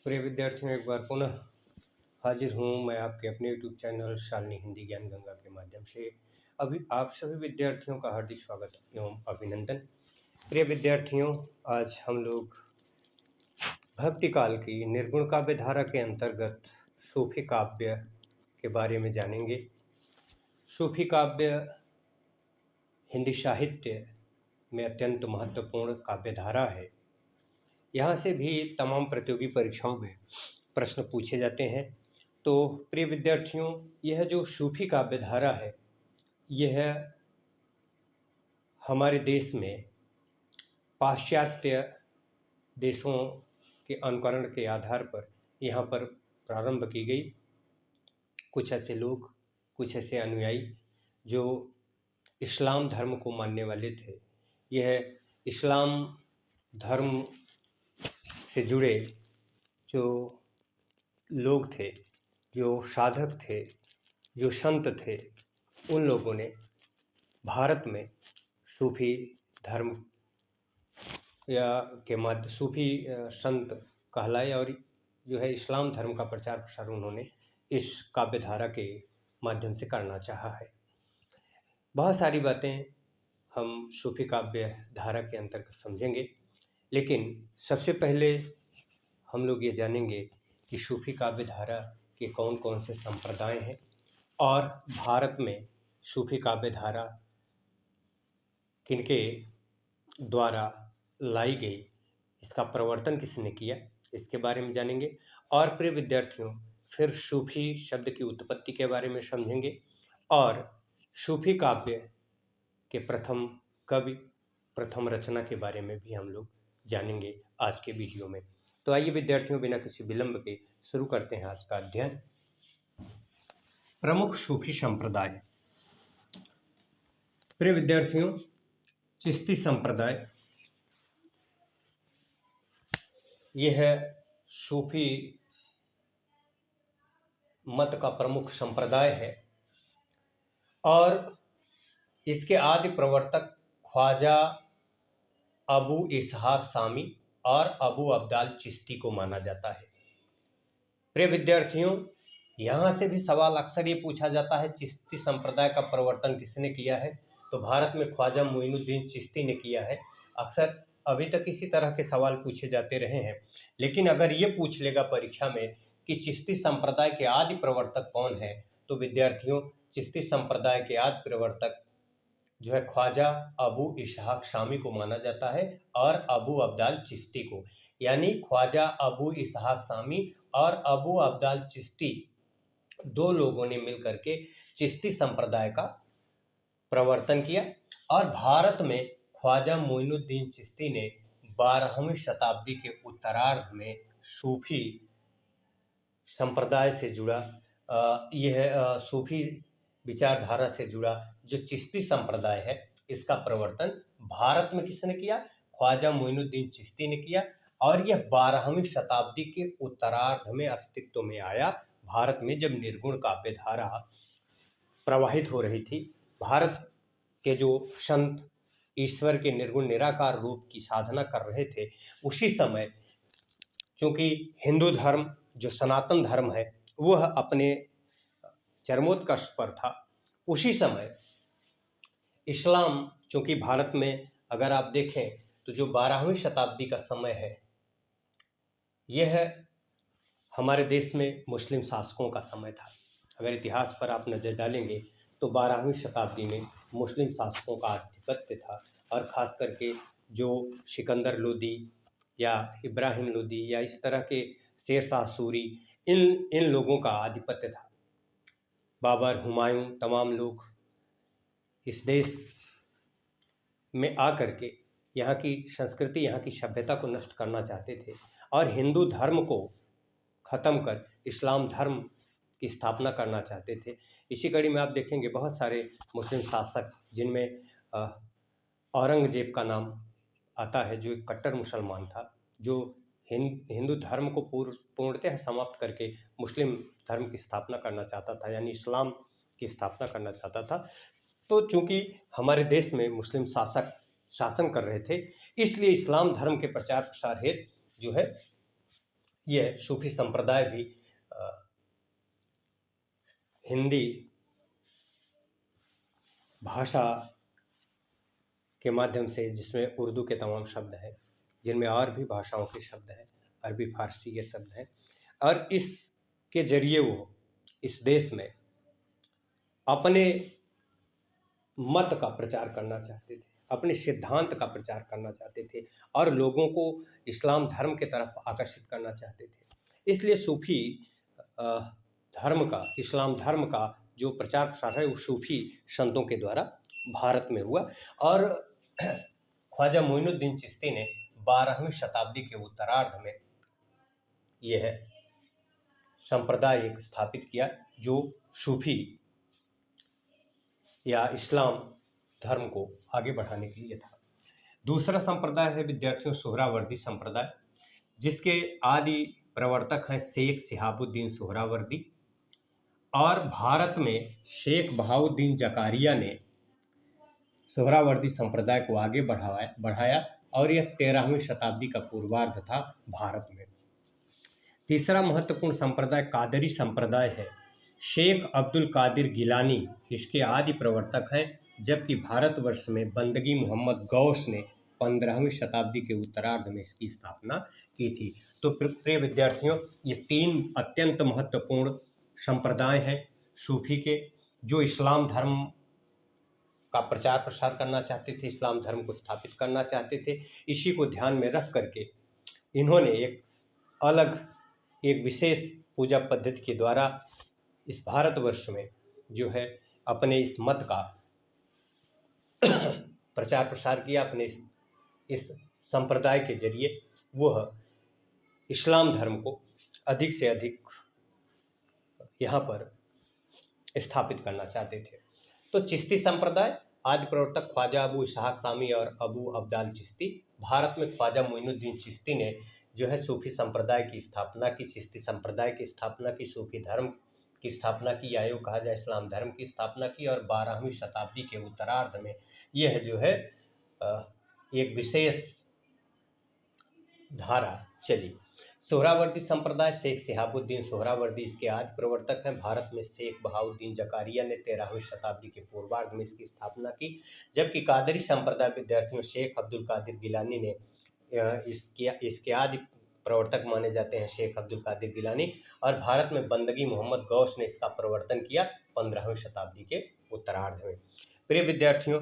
प्रिय विद्यार्थियों, एक बार पुनः हाजिर हूँ मैं आपके अपने यूट्यूब चैनल शालिनी हिंदी ज्ञान गंगा के माध्यम से। अभी आप सभी विद्यार्थियों का हार्दिक स्वागत एवं अभिनंदन। प्रिय विद्यार्थियों, आज हम लोग भक्ति काल की निर्गुण काव्य धारा के अंतर्गत सूफी काव्य के बारे में जानेंगे। सूफी काव्य हिंदी साहित्य में अत्यंत महत्वपूर्ण काव्य धारा है। यहाँ से भी तमाम प्रतियोगी परीक्षाओं में प्रश्न पूछे जाते हैं। तो प्रिय विद्यार्थियों, यह जो सूफी काव्य धारा है, यह हमारे देश में पाश्चात्य देशों के अनुकरण के आधार पर यहाँ पर प्रारंभ की गई। कुछ ऐसे लोग, कुछ ऐसे अनुयायी जो इस्लाम धर्म को मानने वाले थे, यह इस्लाम धर्म से जुड़े जो लोग थे, जो साधक थे, जो संत थे, उन लोगों ने भारत में सूफी धर्म या के माध्य सूफी संत कहलाए और जो है इस्लाम धर्म का प्रचार प्रसार उन्होंने इस काव्य धारा के माध्यम से करना चाहा है। बहुत सारी बातें हम सूफी काव्य धारा के अंतर्गत समझेंगे, लेकिन सबसे पहले हम लोग ये जानेंगे कि सूफी काव्य धारा के कौन कौन से संप्रदाय हैं और भारत में सूफी काव्य धारा किनके द्वारा लाई गई, इसका प्रवर्तन किसने किया, इसके बारे में जानेंगे। और प्रिय विद्यार्थियों, फिर सूफी शब्द की उत्पत्ति के बारे में समझेंगे और सूफी काव्य के प्रथम कवि, प्रथम रचना के बारे में भी हम लोग जानेंगे आज के वीडियो में। तो आइए विद्यार्थियों, बिना किसी विलंब के शुरू करते हैं आज का अध्ययन। प्रमुख सूफी संप्रदाय। प्रिय विद्यार्थियों, चिश्ती संप्रदाय यह सूफी मत का प्रमुख संप्रदाय है और इसके आदि प्रवर्तक ख्वाजा अबू इसहाक सामी और अबू अब्दाल चिश्ती को माना जाता है। प्रिय विद्यार्थियों, यहाँ से भी सवाल अक्सर ये पूछा जाता है, चिश्ती संप्रदाय का प्रवर्तन किसने किया है? तो भारत में ख्वाजा मोइनुद्दीन चिश्ती ने किया है। अक्सर अभी तक इसी तरह के सवाल पूछे जाते रहे हैं, लेकिन अगर ये पूछ लेगा परीक्षा में कि चिश्ती संप्रदाय के आदि प्रवर्तक कौन है, तो विद्यार्थियों, चिश्ती संप्रदाय के आदि प्रवर्तक जो है ख्वाजा अबू इसहाक शामी को माना जाता है और अबू अब्दाल चिश्ती को। यानी ख्वाजा अबू इसहाक शामी और अबू अब्दाल चिश्ती दो लोगों ने मिलकर के चिश्ती संप्रदाय का प्रवर्तन किया और भारत में ख्वाजा मोइनुद्दीन चिश्ती ने 12वीं शताब्दी के उत्तरार्ध में सूफी संप्रदाय से जुड़ा यह सूफी विचारधारा से जुड़ा जो चिश्ती संप्रदाय है, इसका प्रवर्तन भारत में किसने किया? ख्वाजा मोइनुद्दीन चिश्ती ने किया और यह 12वीं शताब्दी के उत्तरार्ध में अस्तित्व में आया। भारत में जब निर्गुण काव्य धारा प्रवाहित हो रही थी, भारत के जो संत ईश्वर के निर्गुण निराकार रूप की साधना कर रहे थे, उसी समय चूँकि हिंदू धर्म जो सनातन धर्म है वह अपने चरमोत्कर्ष पर था, उसी समय इस्लाम, चूँकि भारत में अगर आप देखें तो जो 12वीं शताब्दी का समय है, यह हमारे देश में मुस्लिम शासकों का समय था। अगर इतिहास पर आप नज़र डालेंगे तो 12वीं शताब्दी में मुस्लिम शासकों का आधिपत्य था और ख़ास करके जो सिकंदर लोदी या इब्राहिम लोदी या इस तरह के शेर शाह सूरी, इन लोगों का आधिपत्य था। बाबर, हुमायूं, तमाम लोग इस देश में आकर के यहाँ की संस्कृति, यहाँ की सभ्यता को नष्ट करना चाहते थे और हिंदू धर्म को ख़त्म कर इस्लाम धर्म की स्थापना करना चाहते थे। इसी कड़ी में आप देखेंगे बहुत सारे मुस्लिम शासक, जिनमें औरंगजेब का नाम आता है, जो एक कट्टर मुसलमान था, जो हिंदू धर्म को पूर्णतः समाप्त करके मुस्लिम धर्म की स्थापना करना चाहता था, यानी इस्लाम की स्थापना करना चाहता था। तो चूँकि हमारे देश में मुस्लिम शासक शासन कर रहे थे, इसलिए इस्लाम धर्म के प्रचार प्रसार हेतु जो है यह सूफी संप्रदाय भी हिंदी भाषा के माध्यम से, जिसमें उर्दू के तमाम शब्द हैं, जिनमें और भी भाषाओं के शब्द हैं, अरबी फारसी के शब्द हैं, और इसके जरिए वो इस देश में अपने मत का प्रचार करना चाहते थे, अपने सिद्धांत का प्रचार करना चाहते थे और लोगों को इस्लाम धर्म की तरफ आकर्षित करना चाहते थे। इसलिए सूफी धर्म का, इस्लाम धर्म का जो प्रचार प्रसार है वो सूफी संतों के द्वारा भारत में हुआ। और ख्वाजा मोइनुद्दीन चिश्ती ने 12वीं शताब्दी के उत्तरार्ध में यह संप्रदाय एक स्थापित किया जो सूफी या इस्लाम धर्म को आगे बढ़ाने के लिए था। दूसरा संप्रदाय है विद्यार्थियों सोहरावर्दी संप्रदाय, जिसके आदि प्रवर्तक हैं शेख शिहाबुद्दीन सोहरावर्दी, और भारत में शेख बहाउद्दीन जकारिया ने सोहरावर्दी संप्रदाय को आगे बढ़ाया और यह 13वीं शताब्दी का पूर्वार्ध था भारत में। तीसरा महत्वपूर्ण संप्रदाय कादरी संप्रदाय है। शेख अब्दुल कादिर गिलानी इसके आदि प्रवर्तक हैं, जबकि भारतवर्ष में बंदगी मोहम्मद गौस ने 15वीं शताब्दी के उत्तरार्ध में इसकी स्थापना की थी। तो प्रिय विद्यार्थियों, ये 3 अत्यंत महत्वपूर्ण संप्रदाय हैं सूफी के, जो इस्लाम धर्म का प्रचार प्रसार करना चाहते थे, इस्लाम धर्म को स्थापित करना चाहते थे। इसी को ध्यान में रख करके इन्होंने एक विशेष पूजा पद्धति के द्वारा इस भारतवर्ष में जो है अपने इस मत का प्रचार प्रसार किया। अपने इस संप्रदाय के जरिए वह इस्लाम धर्म को अधिक से अधिक यहाँ पर स्थापित करना चाहते थे। तो चिश्ती संप्रदाय, आदि प्रवर्तक ख्वाजा अबू इसहाक सामी और अबू अब्दाल चिश्ती। भारत में ख्वाजा मोइनुद्दीन चिश्ती ने जो है सूफी संप्रदाय की स्थापना की, चिश्ती संप्रदाय की स्थापना की, सूफी धर्म की स्थापना की, या यूँ कहा जाए इस्लाम धर्म की स्थापना की, और 12वीं शताब्दी के उत्तरार्ध में यह जो है एक विशेष धारा चली। सोहरावर्दी संप्रदाय, शेख शिहाबुद्दीन सोहरावर्दी इसके आदि प्रवर्तक हैं। भारत में शेख बहाउद्दीन जकारिया ने 13वीं शताब्दी के पूर्वार्ध में इसकी स्थापना की, जबकि कादरी संप्रदाय विद्यार्थियों शेख अब्दुल कादिर गिलानी ने इसके आदि प्रवर्तक माने जाते हैं शेख अब्दुल कादिर गिलानी, और भारत में बंदगी मोहम्मद गौस ने इसका प्रवर्तन किया 15वीं शताब्दी के उत्तरार्ध में। प्रिय विद्यार्थियों,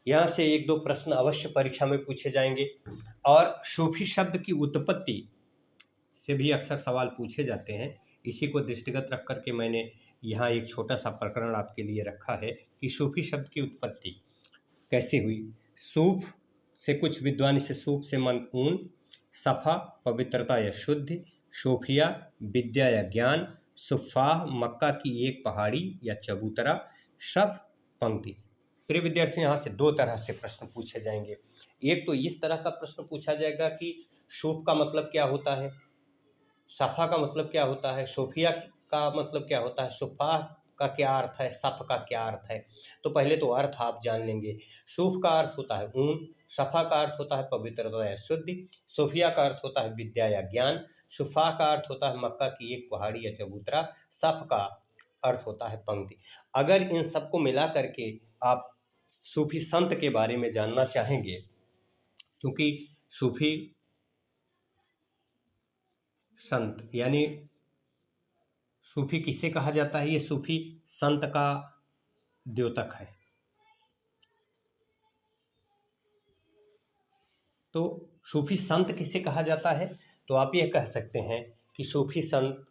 यहाँ से 1-2 प्रश्न अवश्य परीक्षा में पूछे जाएंगे, और सूफी शब्द की उत्पत्ति से भी अक्सर सवाल पूछे जाते हैं। इसी को दृष्टिगत रख करके मैंने यहाँ एक छोटा सा प्रकरण आपके लिए रखा है कि सूफी शब्द की उत्पत्ति कैसे हुई। सूफ से कुछ विद्वान इसे सूफ से मन ऊन, सफ़ा पवित्रता या शुद्धि, सूफिया विद्या या ज्ञान, सुफ़ाह मक्का की एक पहाड़ी या चबूतरा, सफ़ पंक्ति। प्रिय विद्यार्थियों, यहाँ से 2 तरह से प्रश्न पूछे जाएंगे। एक तो इस तरह का प्रश्न पूछा जाएगा कि सूफ का मतलब क्या होता है, सफ़ा का मतलब क्या होता है, सूफिया का मतलब क्या होता है, सुफ़ाह का क्या अर्थ है, सफ़ का क्या अर्थ है। तो पहले तो अर्थ आप जान लेंगे। सूफ का अर्थ होता है ऊन, सफ़ा का अर्थ होता है पवित्रता या शुद्धि, सूफिया का अर्थ होता है विद्या या ज्ञान, सुफ़ाह का अर्थ होता है मक्का की एक पहाड़ी या चबूतरा, सफ़ का अर्थ होता है पंक्ति। अगर इन सबको मिला करके आप सूफी संत के बारे में जानना चाहेंगे, क्योंकि सूफी संत यानी सूफी किसे कहा जाता है, ये सूफी संत का द्योतक है। तो सूफी संत किसे कहा जाता है, तो आप ये कह सकते हैं कि सूफी संत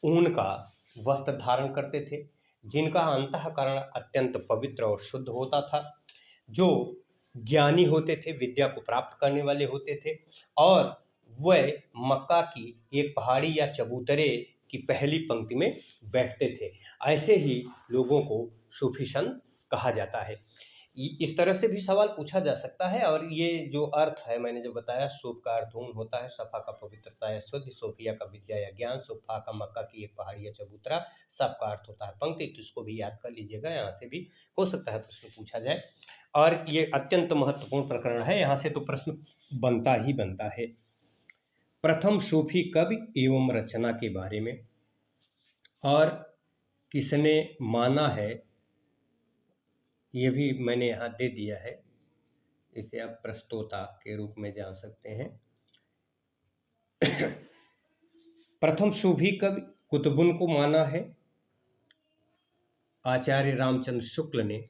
ऊन का वस्त्र धारण करते थे, जिनका अंतःकरण अत्यंत पवित्र और शुद्ध होता था, जो ज्ञानी होते थे, विद्या को प्राप्त करने वाले होते थे, और वह मक्का की एक पहाड़ी या चबूतरे की पहली पंक्ति में बैठते थे। ऐसे ही लोगों को सूफी संत कहा जाता है। इस तरह से भी सवाल पूछा जा सकता है। और ये जो अर्थ है मैंने जो बताया, सूफ का अर्थ ऊन होता है, सफ़ा का पवित्रता या शुद्धि, सूफिया का विद्या या ज्ञान, सुफ़ा का मक्का की एक पहाड़ी या चबूतरा, सब का अर्थ होता है पंक्ति। तो इसको भी याद कर लीजिएगा, यहाँ से भी हो सकता है प्रश्न पूछा जाए। और ये अत्यंत महत्वपूर्ण प्रकरण है, यहाँ से तो प्रश्न बनता ही बनता है। प्रथम सूफी कवि एवं रचना के बारे में और किसने माना है, ये भी मैंने यहाँ दे दिया है, इसे आप प्रस्तोता के रूप में जान सकते हैं। प्रथम सूफी कवि कुतुबुन को माना है आचार्य रामचंद्र शुक्ल ने,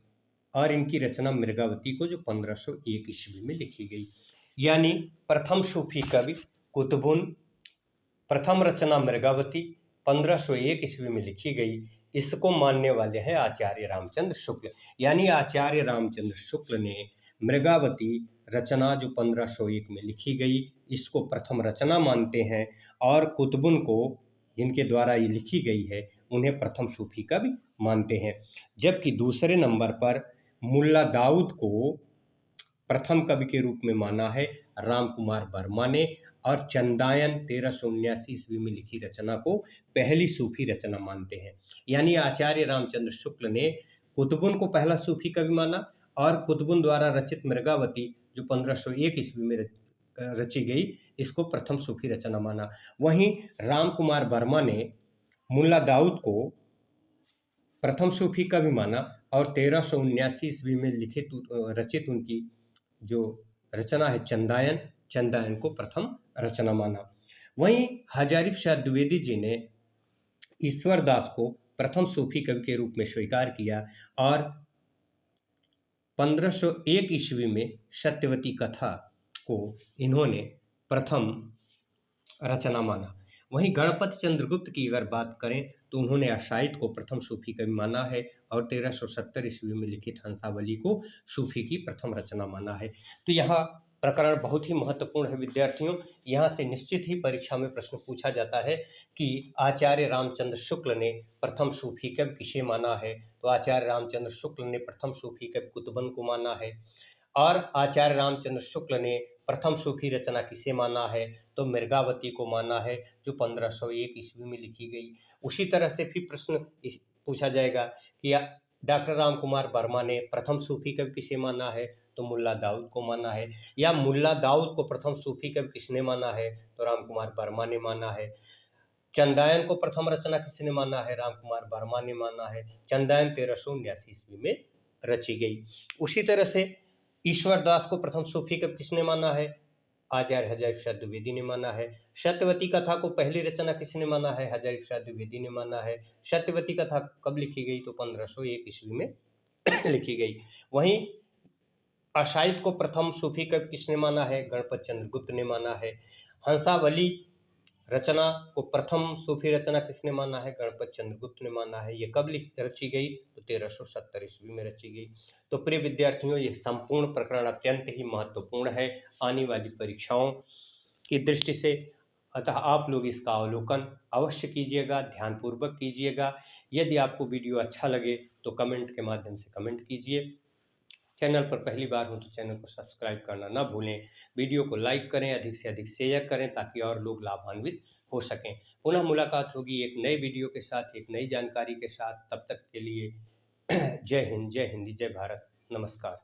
और इनकी रचना मृगावती को, जो 1501 ईस्वी में लिखी गई। यानी प्रथम सूफी कवि कुतुबुन, प्रथम रचना मृगावती 1501 ईस्वी में लिखी गई, इसको मानने वाले हैं आचार्य रामचंद्र शुक्ल। यानी आचार्य रामचंद्र शुक्ल ने मृगावती रचना जो 1501 में लिखी गई, इसको प्रथम रचना मानते हैं, और कुतुबुन को, जिनके द्वारा ये लिखी गई है, उन्हें प्रथम सूफी कवि मानते हैं। जबकि दूसरे नंबर पर मुल्ला दाऊद को प्रथम कवि के रूप में माना है राम कुमार वर्मा ने, और चंदायन 1379 ईस्वी में लिखी रचना को पहली सूफी रचना मानते हैं। यानी आचार्य रामचंद्र शुक्ल ने कुतुबुन को पहला सूफी कवि माना, और कुतुबुन द्वारा रचित मृगावती जो 1501 ईस्वी में रची गई, इसको प्रथम सूफी रचना माना। वहीं राम कुमार वर्मा ने मुल्ला दाऊद को प्रथम सूफी कवि माना, और 1379 ईस्वी में लिखित रचित उनकी जो रचना है चंदायन को प्रथम रचना माना। वहीं हजारीफ शाह द्विवेदी जी ने ईश्वर दास को प्रथम सूफी कवि के रूप में स्वीकार किया, और 1501 ईस्वी में सत्यवती कथा को इन्होंने प्रथम रचना माना। वहीं गणपत चंद्रगुप्त की अगर बात करें तो उन्होंने अशाइत को प्रथम सूफी कवि माना है, और 1370 ईस्वी में लिखित हंसावली को सूफी की प्रथम रचना माना है। तो यहाँ प्रकरण बहुत ही महत्वपूर्ण है विद्यार्थियों। यहाँ से निश्चित ही परीक्षा में प्रश्न पूछा जाता है कि आचार्य रामचंद्र शुक्ल ने प्रथम सूफी कवि किसे माना है, तो आचार्य रामचंद्र शुक्ल ने प्रथम सूफी कवि कुतुबुन को माना है, और आचार्य रामचंद्र शुक्ल ने प्रथम सूफी रचना किसे माना है, तो मृगावती को माना है, जो 1501 ईस्वी में लिखी गई। उसी तरह से फिर प्रश्न पूछा जाएगा कि डॉक्टर राम कुमार वर्मा ने प्रथम सूफी कवि किसे माना है, तो मुल्ला दाऊद को माना है, या मुल्ला दाऊद को प्रथम सूफी कवि किसने माना है, तो राम कुमार वर्मा ने माना है। चंदायन को प्रथम रचना किसने माना है, राम कुमार वर्मा ने माना है। चंदायन 1379 ईस्वी में रची गई। उसी तरह से ईश्वर दास को प्रथम सूफी कवि किसने माना है, आचार्य हजारीफ शाह द्विवेदी ने माना है। सत्यवती कथा को पहली रचना किसने माना है, हजारीफ शाह द्विवेदी ने माना है। सत्यवती कथा कब लिखी गई, तो 1501 ईस्वी में लिखी गई। वहीं अशाइत को प्रथम सूफी कवि किसने माना है, गणपत चंद्रगुप्त ने माना है। हंसावली रचना को प्रथम सूफी रचना किसने माना है, गणपत चंद्रगुप्त ने माना है। ये कब रची गई, तो 1370 ईस्वी में रची गई। तो प्रिय विद्यार्थियों, ये संपूर्ण प्रकरण अत्यंत ही महत्वपूर्ण है आने वाली परीक्षाओं की दृष्टि से, अतः आप लोग इसका अवलोकन अवश्य कीजिएगा, ध्यानपूर्वक कीजिएगा। यदि आपको वीडियो अच्छा लगे तो कमेंट के माध्यम से कमेंट कीजिए। चैनल पर पहली बार हो तो चैनल को सब्सक्राइब करना ना भूलें। वीडियो को लाइक करें, अधिक से अधिक शेयर करें, ताकि और लोग लाभान्वित हो सकें। पुनः मुलाकात होगी एक नए वीडियो के साथ, एक नई जानकारी के साथ। तब तक के लिए जय हिंद, जय हिंदी, जय भारत, नमस्कार।